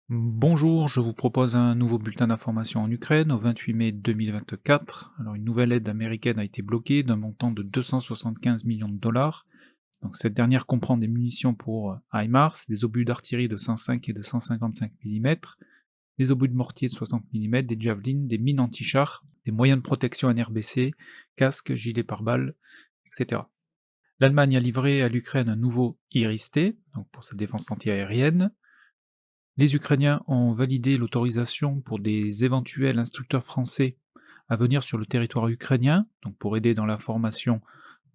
Bonjour, je vous propose un nouveau bulletin d'information en Ukraine au 28 mai 2024. Alors, une nouvelle aide américaine a été bloquée d'un montant de 275 millions de dollars. Donc, cette dernière comprend des munitions pour HIMARS, des obus d'artillerie de 105 et de 155 mm, des obus de mortier de 60 mm, des javelins, des mines anti-chars, des moyens de protection NRBC, casques, gilets pare-balles, etc. L'Allemagne a livré à l'Ukraine un nouveau IRIS-T, donc pour sa défense antiaérienne. Les Ukrainiens ont validé l'autorisation pour des éventuels instructeurs français à venir sur le territoire ukrainien, donc pour aider dans la formation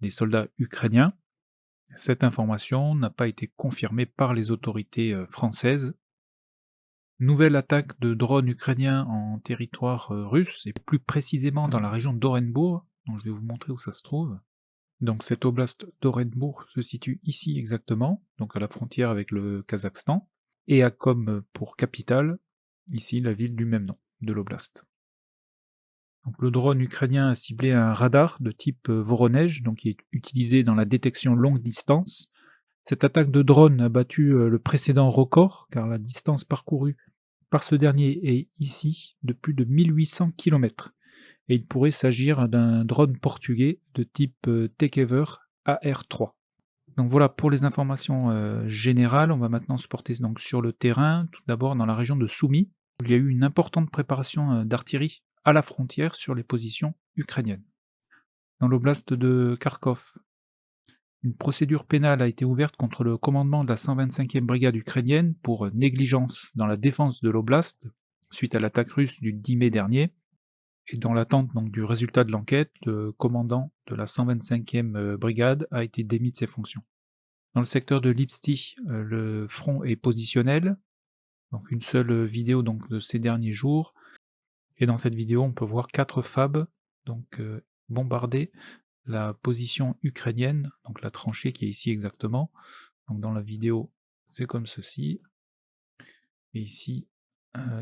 des soldats ukrainiens. Cette information n'a pas été confirmée par les autorités françaises. Nouvelle attaque de drones ukrainiens en territoire russe, et plus précisément dans la région d'Orenbourg, donc je vais vous montrer où ça se trouve. Donc cette oblast d'Orenbourg se situe ici exactement, donc à la frontière avec le Kazakhstan, et a comme pour capitale, ici, la ville du même nom, de l'oblast. Donc le drone ukrainien a ciblé un radar de type Voronezh, donc qui est utilisé dans la détection longue distance. Cette attaque de drone a battu le précédent record, car la distance parcourue par ce dernier est ici de plus de 1800 km, et il pourrait s'agir d'un drone portugais de type Takeover AR3. Donc voilà pour les informations générales. On va maintenant se porter donc sur le terrain, tout d'abord dans la région de Soumy, où il y a eu une importante préparation d'artillerie à la frontière sur les positions ukrainiennes. Dans l'oblast de Kharkov, une procédure pénale a été ouverte contre le commandement de la 125e brigade ukrainienne pour négligence dans la défense de l'oblast, suite à l'attaque russe du 10 mai dernier. Et dans l'attente donc du résultat de l'enquête, le commandant de la 125e brigade a été démis de ses fonctions. Dans le secteur de Lipsty, le front est positionnel, donc une seule vidéo donc de ces derniers jours. Et dans cette vidéo, on peut voir 4 FAB donc bombarder la position ukrainienne, donc la tranchée qui est ici exactement. Donc dans la vidéo, c'est comme ceci. Et ici,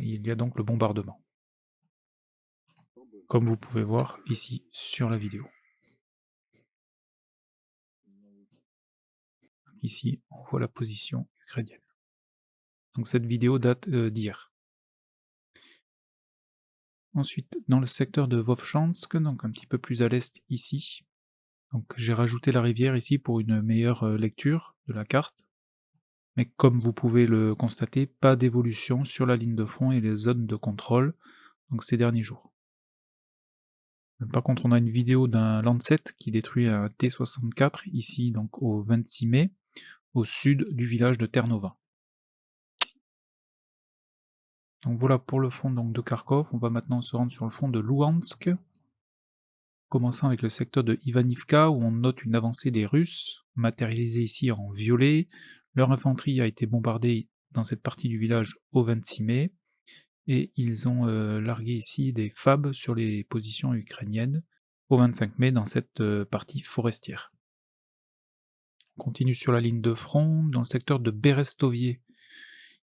il y a donc le bombardement, comme vous pouvez voir ici sur la vidéo. Ici, on voit la position ukrainienne. Donc cette vidéo date d'hier. Ensuite, dans le secteur de Vovchansk, donc un petit peu plus à l'est ici, donc j'ai rajouté la rivière ici pour une meilleure lecture de la carte. Mais comme vous pouvez le constater, pas d'évolution sur la ligne de front et les zones de contrôle donc ces derniers jours. Par contre, on a une vidéo d'un Lancet qui détruit un T-64 ici donc au 26 mai, au sud du village de Ternova. Donc voilà pour le front donc de Kharkov. On va maintenant se rendre sur le front de Louhansk, commençant avec le secteur de Ivanivka où on note une avancée des Russes, matérialisée ici en violet. Leur infanterie a été bombardée dans cette partie du village au 26 mai, et ils ont largué ici des FAB sur les positions ukrainiennes au 25 mai dans cette partie forestière. On continue sur la ligne de front, dans le secteur de Berestovie.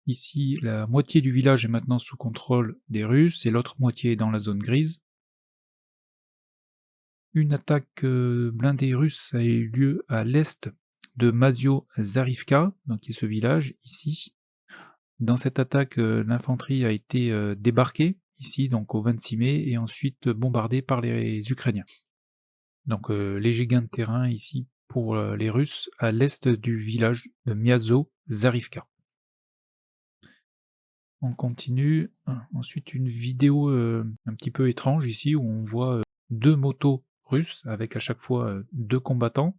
Ici, la moitié du village est maintenant sous contrôle des Russes et l'autre moitié est dans la zone grise. Une attaque blindée russe a eu lieu à l'est de Mazio-Zarivka, donc qui est ce village ici. Dans cette attaque, l'infanterie a été débarquée ici, donc au 26 mai, et ensuite bombardée par les Ukrainiens. Donc léger gain de terrain ici pour les Russes à l'est du village de Miazo-Zarivka. On continue. Ensuite une vidéo un petit peu étrange ici où on voit 2 motos russes avec à chaque fois 2 combattants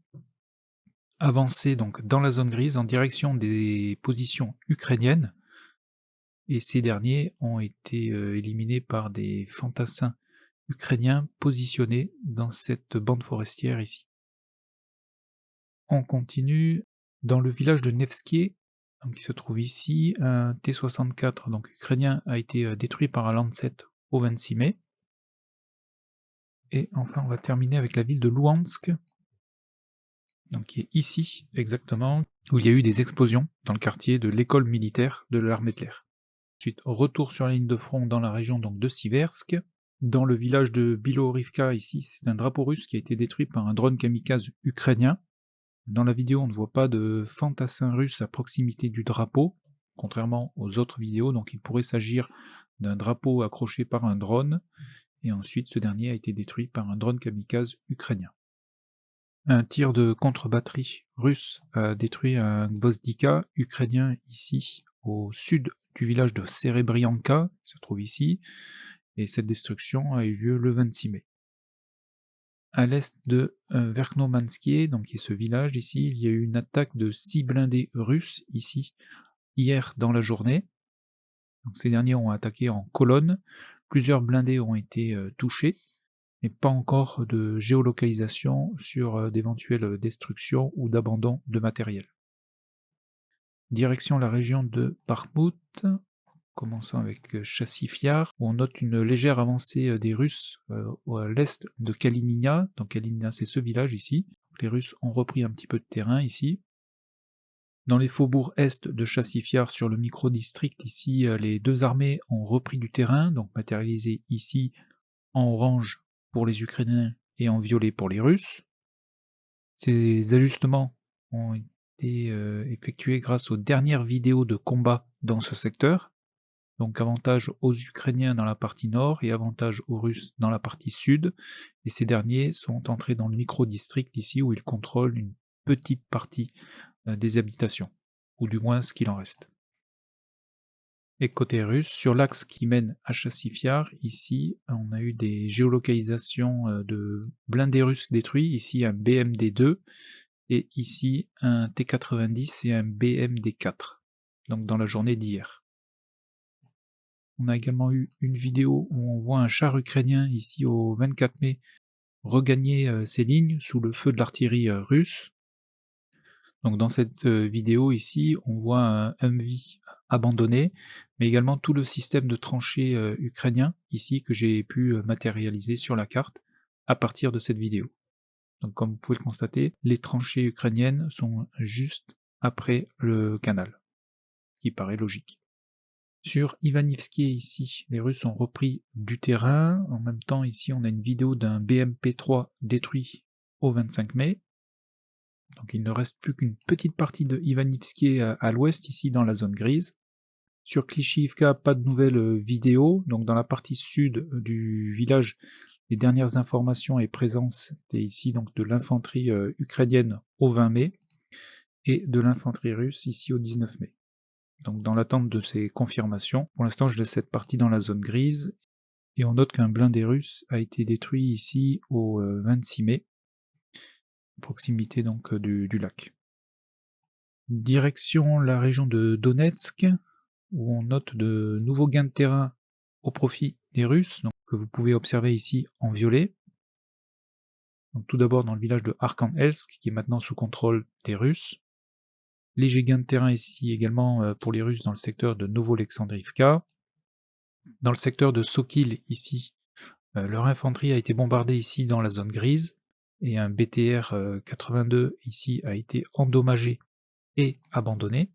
avancer donc dans la zone grise en direction des positions ukrainiennes, et ces derniers ont été éliminés par des fantassins ukrainiens positionnés dans cette bande forestière ici. On continue dans le village de Nevsky, qui se trouve ici. Un T-64 donc ukrainien a été détruit par un Lancet au 26 mai. Et enfin on va terminer avec la ville de Louhansk, donc qui est ici exactement, où il y a eu des explosions dans le quartier de l'école militaire de l'armée de l'air. Ensuite, retour sur la ligne de front dans la région donc de Siversk. Dans le village de Bilorivka, ici, c'est un drapeau russe qui a été détruit par un drone kamikaze ukrainien. Dans la vidéo, on ne voit pas de fantassins russes à proximité du drapeau. contrairement aux autres vidéos, donc il pourrait s'agir d'un drapeau accroché par un drone, et ensuite ce dernier a été détruit par un drone kamikaze ukrainien. Un tir de contre-batterie russe a détruit un Gvozdika ukrainien ici, au sud du village de Serebrianka, qui se trouve ici, et cette destruction a eu lieu le 26 mai. À l'est de Verkhnomanskie, donc qui est ce village ici, il y a eu une attaque de 6 blindés russes ici, hier dans la journée. Donc ces derniers ont attaqué en colonne, plusieurs blindés ont été touchés, mais pas encore de géolocalisation sur d'éventuelles destructions ou d'abandon de matériel. Direction la région de Bakhmout, commençant avec Chassifiar, où on note une légère avancée des Russes à l'est de Kalininka. Donc Kalininka, c'est ce village ici. Les Russes ont repris un petit peu de terrain ici. Dans les faubourgs est de Chassifiar, sur le micro-district ici, les deux armées ont repris du terrain, donc matérialisé ici en orange pour les Ukrainiens et en violet pour les Russes. Ces ajustements ont été effectués grâce aux dernières vidéos de combat dans ce secteur. Donc avantage aux Ukrainiens dans la partie nord et avantage aux Russes dans la partie sud, et ces derniers sont entrés dans le micro-district ici où ils contrôlent une petite partie des habitations, ou du moins ce qu'il en reste. Et côté russe, sur l'axe qui mène à Chassifiar, ici on a eu des géolocalisations de blindés russes détruits, ici un BMD-2 et ici un T-90 et un BMD-4, donc dans la journée d'hier. On a également eu une vidéo où on voit un char ukrainien ici au 24 mai regagner ses lignes sous le feu de l'artillerie russe. Donc dans cette vidéo ici, on voit un Humvee abandonné, mais également tout le système de tranchées ukrainien ici que j'ai pu matérialiser sur la carte à partir de cette vidéo. Donc comme vous pouvez le constater, les tranchées ukrainiennes sont juste après le canal, ce qui paraît logique. Sur Ivanivsky ici, les Russes ont repris du terrain. En même temps, ici, on a une vidéo d'un BMP-3 détruit au 25 mai. Donc il ne reste plus qu'une petite partie de Ivanivsky à l'ouest, ici dans la zone grise. Sur Klishivka, pas de nouvelles vidéos. Donc dans la partie sud du village, les dernières informations et présences étaient ici donc de l'infanterie ukrainienne au 20 mai et de l'infanterie russe ici au 19 mai. Donc dans l'attente de ces confirmations, pour l'instant je laisse cette partie dans la zone grise, et on note qu'un blindé russe a été détruit ici au 26 mai, proximité donc du lac. Direction la région de Donetsk, où on note de nouveaux gains de terrain au profit des Russes, donc, que vous pouvez observer ici en violet. Donc tout d'abord dans le village de Arkhangelsk, qui est maintenant sous contrôle des Russes. Léger gain de terrain ici également pour les Russes dans le secteur de Novo-Alexandrivka. Dans le secteur de Sokil ici, leur infanterie a été bombardée ici dans la zone grise, et un BTR 82 ici a été endommagé et abandonné.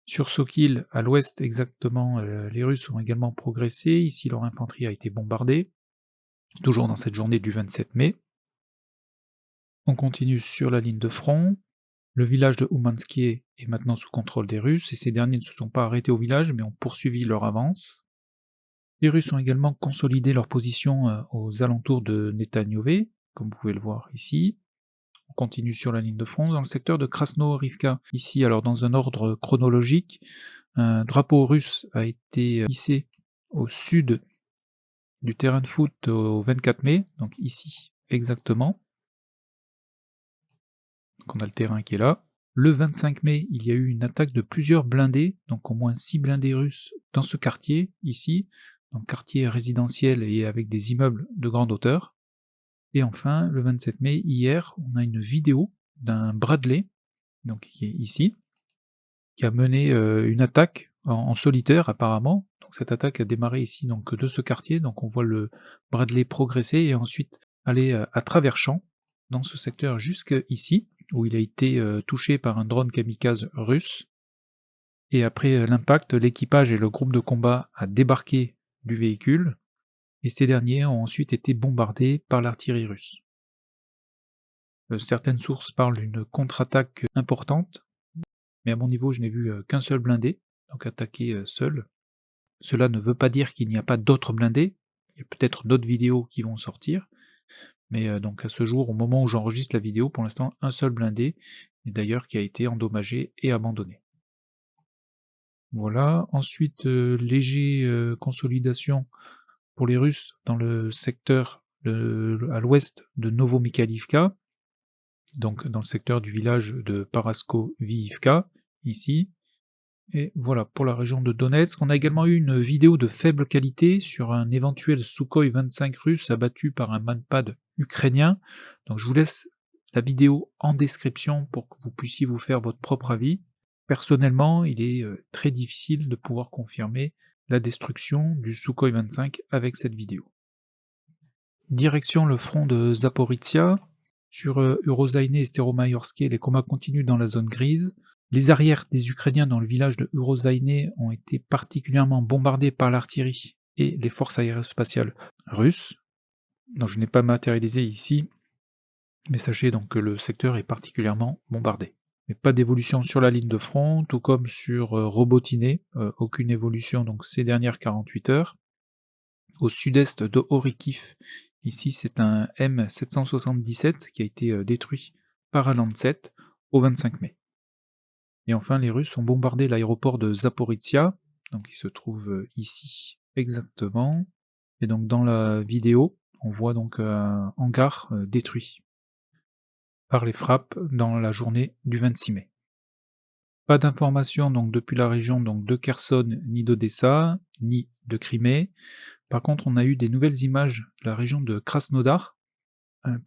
Sur Sokil, à l'ouest exactement, les Russes ont également progressé, ici leur infanterie a été bombardée, toujours dans cette journée du 27 mai. On continue sur la ligne de front. Le village de Oumansky est maintenant sous contrôle des Russes, et ces derniers ne se sont pas arrêtés au village, mais ont poursuivi leur avance. Les Russes ont également consolidé leur position aux alentours de Netanyové, comme vous pouvez le voir ici. On continue sur la ligne de front dans le secteur de Krasno-Rivka. Ici, alors dans un ordre chronologique, un drapeau russe a été hissé au sud du terrain de foot au 24 mai, donc ici exactement. Donc on a le terrain qui est là. Le 25 mai, il y a eu une attaque de plusieurs blindés, donc au moins 6 blindés russes dans ce quartier, ici, donc quartier résidentiel et avec des immeubles de grande hauteur. Et enfin, le 27 mai, hier, on a une vidéo d'un Bradley, donc qui est ici, qui a mené une attaque en solitaire apparemment. Donc cette attaque a démarré ici donc de ce quartier, donc on voit le Bradley progresser et ensuite aller à travers champs dans ce secteur jusqu'ici, où il a été touché par un drone kamikaze russe. Et après l'impact, l'équipage et le groupe de combat a débarqué du véhicule, et ces derniers ont ensuite été bombardés par l'artillerie russe. Certaines sources parlent d'une contre-attaque importante, mais à mon niveau, je n'ai vu qu'un seul blindé, donc attaquer seul. Cela ne veut pas dire qu'il n'y a pas d'autres blindés, il y a peut-être d'autres vidéos qui vont sortir, mais donc à ce jour, au moment où j'enregistre la vidéo, pour l'instant, un seul blindé, et d'ailleurs qui a été endommagé et abandonné. Voilà, ensuite, léger, consolidation pour les Russes dans le secteur à l'ouest de Novo-Mikhaïlivka, donc dans le secteur du village de Parasko-Viivka, ici. Et voilà, pour la région de Donetsk, on a également eu une vidéo de faible qualité sur un éventuel Sukhoi 25 russe abattu par un manpad ukrainien. Donc je vous laisse la vidéo en description pour que vous puissiez vous faire votre propre avis. Personnellement, il est très difficile de pouvoir confirmer la destruction du Sukhoi 25 avec cette vidéo. Direction le front de Zaporizhia. Sur Urozaïne et Steromayorsk, les combats continuent dans la zone grise. Les arrières des Ukrainiens dans le village de Urozaïne ont été particulièrement bombardés par l'artillerie et les forces aérospatiales russes. Donc je n'ai pas matérialisé ici, mais sachez donc que le secteur est particulièrement bombardé. Mais pas d'évolution sur la ligne de front, tout comme sur Robotiné, aucune évolution donc ces dernières 48 heures. Au sud-est de Orikiv, ici c'est un M777 qui a été détruit par un Lancet au 25 mai. Et enfin, les Russes ont bombardé l'aéroport de Zaporizhia, donc il se trouve ici exactement. Et donc dans la vidéo, on voit donc un hangar détruit par les frappes dans la journée du 26 mai. Pas d'informations donc depuis la région donc de Kherson, ni d'Odessa, ni de Crimée. Par contre, on a eu des nouvelles images de la région de Krasnodar,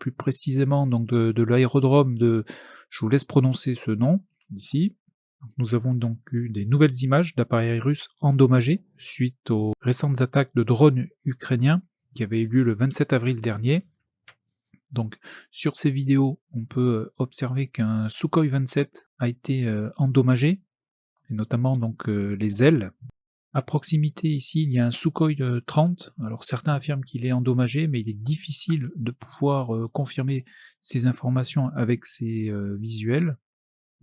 plus précisément donc de l'aérodrome de... Je vous laisse prononcer ce nom, ici. Nous avons donc eu des nouvelles images d'appareils russes endommagés suite aux récentes attaques de drones ukrainiens qui avaient eu lieu le 27 avril dernier. Donc sur ces vidéos, on peut observer qu'un Sukhoi 27 a été endommagé, et notamment donc les ailes. À proximité ici, il y a un Sukhoi 30. Alors certains affirment qu'il est endommagé, mais il est difficile de pouvoir confirmer ces informations avec ces visuels.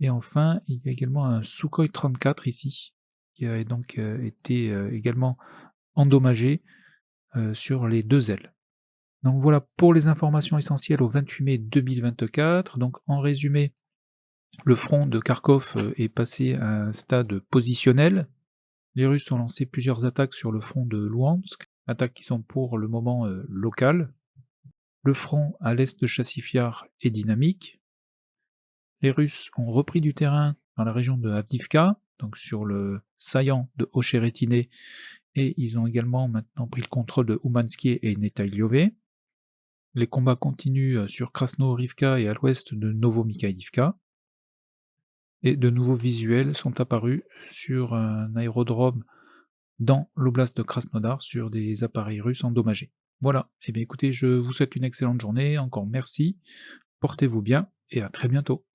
Et enfin, il y a également un Sukhoi 34 ici, qui a donc été également endommagé sur les deux ailes. Donc voilà pour les informations essentielles au 28 mai 2024. Donc en résumé, le front de Kharkov est passé à un stade positionnel. Les Russes ont lancé plusieurs attaques sur le front de Luhansk, attaques qui sont pour le moment locales. Le front à l'est de Chassifiar est dynamique. Les Russes ont repris du terrain dans la région de Avdiivka, donc sur le saillant de Ocheretine, et ils ont également maintenant pris le contrôle de Oumansky et Netailiove. Les combats continuent sur Krasno-Rivka et à l'ouest de Novo-Mikhaïlivka. Et de nouveaux visuels sont apparus sur un aérodrome dans l'oblast de Krasnodar sur des appareils russes endommagés. Voilà, et bien écoutez, je vous souhaite une excellente journée, encore merci, portez-vous bien et à très bientôt.